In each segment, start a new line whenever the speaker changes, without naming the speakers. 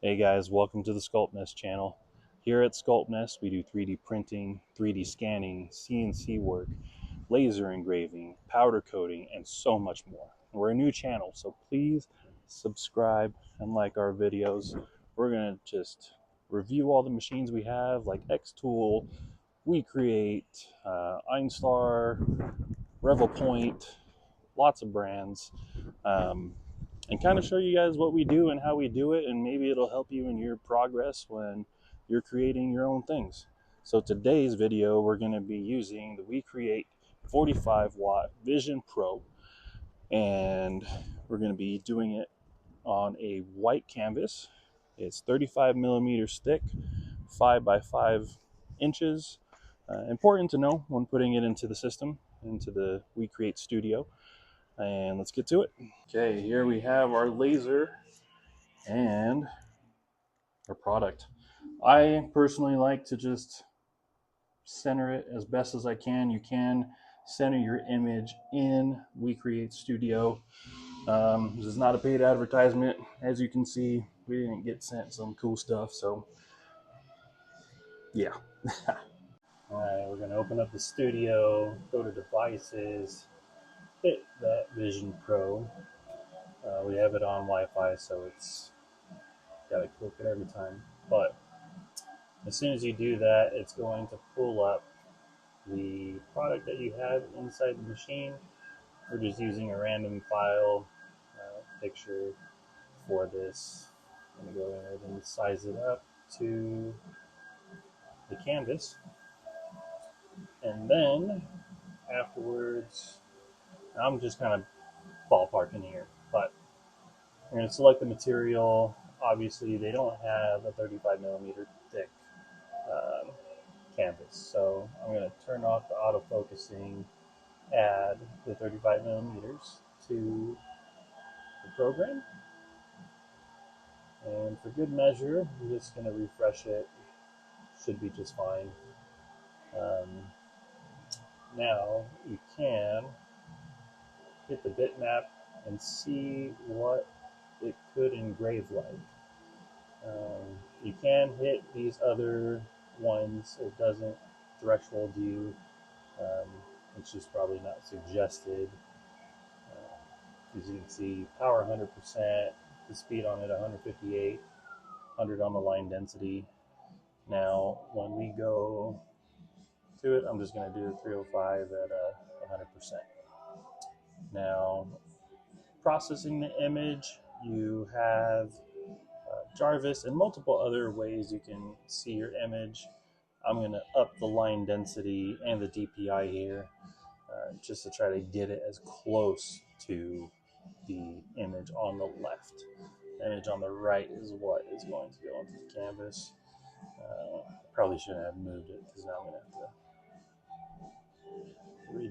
Hey guys, welcome to the Sculpt Nest channel. Here at Sculpt Nest, we do 3D printing, 3D scanning, CNC work, laser engraving, powder coating, and so much more. We're a new channel, so please subscribe and like our videos. We're going to just review all the machines we have, like X-Tool, WeCreat, Einstar, RevelPoint, lots of brands. And kind of show you guys what we do and how we do it, and maybe it'll help you in your progress when you're creating your own things. So today's video, we're going to be using the WeCreat 45-watt Vision Pro, and we're going to be doing it on a white canvas. It's 35 millimeters thick, 5 by 5 inches. Important to know when putting it into the system, into the WeCreat Studio. And let's get to it. Okay, here we have our laser and our product. I personally like to just center it as best as I can. You can center your image in WeCreat Studio. This is not a paid advertisement. As you can see, we didn't get sent some cool stuff, so yeah. All right, we're gonna open up the studio, go to devices, hit that Vision Pro. We have it on Wi-Fi, so it's gotta click it every time. But as soon as you do that, it's going to pull up the product that you have inside the machine. We're just using a random file picture for this. I'm gonna go ahead and size it up to the canvas, and then afterwards, I'm just kind of ballparking here, but I'm going to select the material. Obviously, they don't have a 35 millimeter thick canvas, so I'm going to turn off the autofocusing, add the 35 millimeters to the program, and for good measure, I'm just going to refresh it. Should be just fine. Now you can hit the bitmap and see what it could engrave like. You can hit these other ones. It doesn't threshold you. It's just probably not suggested. As you can see, power 100%, the speed on it 158, 100 on the line density. Now, when we go to it, I'm just going to do the 305 at 100%. Now, processing the image, you have Jarvis and multiple other ways you can see your image. I'm going to up the line density and the DPI here just to try to get it as close to the image on the left. The image on the right is what is going to go into the canvas. Probably shouldn't have moved it because now I'm going to have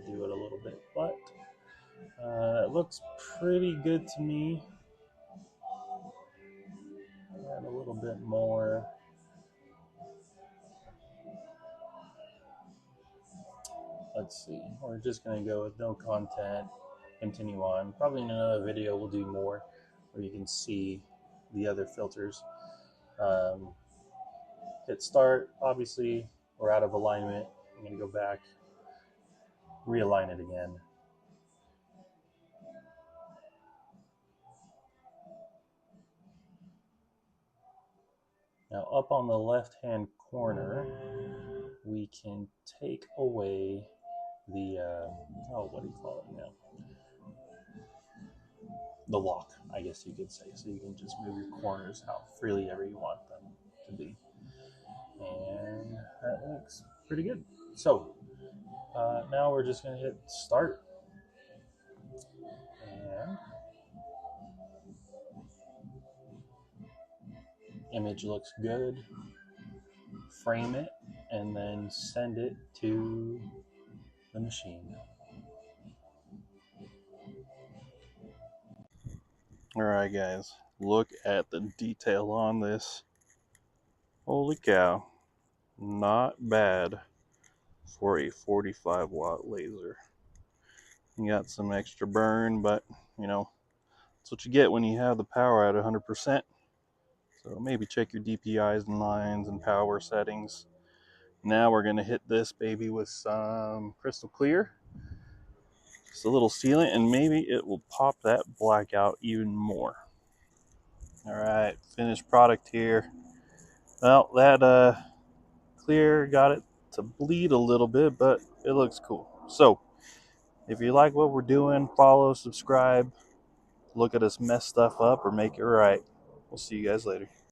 to redo it a little bit, but it looks pretty good to me. Add a little bit more. Let's see, we're just going to go with no content, continue on. Probably in another video we'll do more where you can see the other filters. Hit start. Obviously we're out of alignment. I'm going to go back, realign it again. Now up on the left hand corner we can take away the what do you call it now? The lock, I guess you could say. So you can just move your corners out freely ever you want them to be. And that looks pretty good. So now we're just going to hit start. And image looks good. Frame it and then send it to the machine. Alright guys, look at the detail on this. Holy cow, not bad for a 45-watt laser. You got some extra burn, but you know, that's what you get when you have the power at 100%. So maybe check your DPIs and lines and power settings. Now we're gonna hit this baby with some crystal clear, just a little sealant, and maybe it will pop that black out even more. All right, finished product here. Well, that clear got it to bleed a little bit, but it looks cool. So if you like what we're doing, follow, subscribe, look at us mess stuff up or make it right. We'll see you guys later.